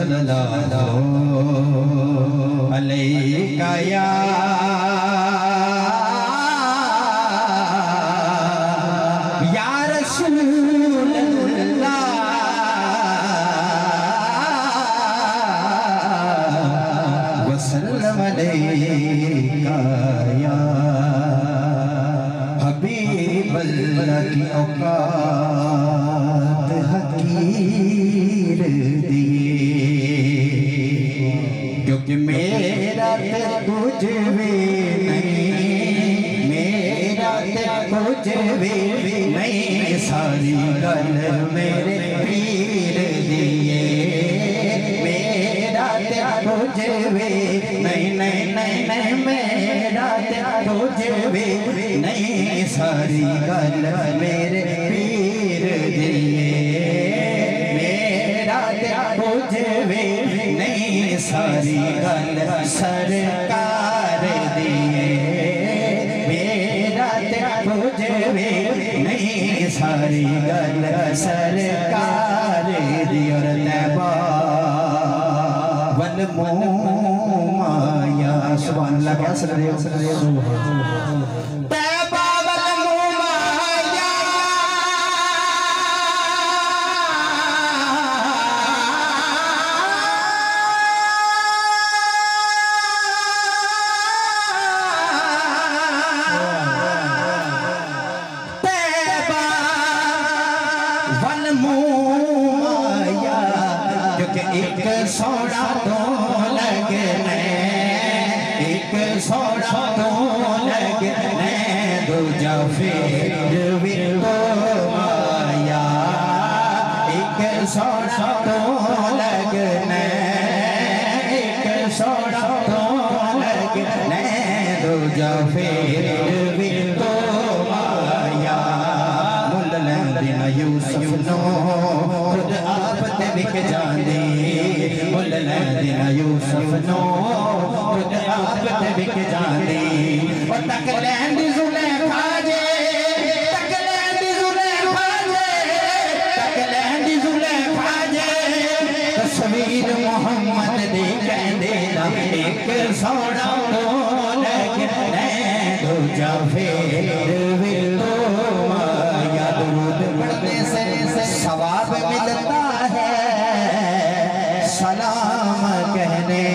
सल्लल्लाहु अलैका या रसूल अल्लाह वसल्लम अलैका या हबीब अल्लाह की औकात हकीर दिए, क्योंकि मेरा कुछ भी नहीं, मेरा कुछ भी नहीं, सारी गल मेरे पीर दिए, मेरा कुछ भी नहीं, नहीं नहीं नहीं, मेरा कुछ भी नहीं, सारी गल मेरे पीर दिए, मेरा कुछ भी नहीं, सारी गल सरकार दिए, मेरा कुछ भी नहीं, सारी गल सरकार दी। और तैबा वल माया सुभान अल्लाह क्या सर रहे हो तैबा वल माया तैबा वल माया, क्योंकि एक सोड़ा तो लगने, एक सोड़ा तो लगने, दूजा फिर भी तो माया, एक सोड़ा तो लगने, एक सोड़ा तो लगने, दूजा फिर भी तो माया। मुल लैंदिना यूसुफ नो खुद आप ते बिक जांदे, मुल लैंदिना यूसुफ नो खुद आप ते बिक जांदे, और तक लैंदी जुलेखा जे, तक लैंदी जुलेखा जे, तक लैंदी जुलेखा जे, तस्वीर मोहम्मद दी कहंदे ना, एक सोना तो लगने, दूजा फिर भी तो माया। दुरूद पढ़ने से सवाब मिलता है, सलाम कहने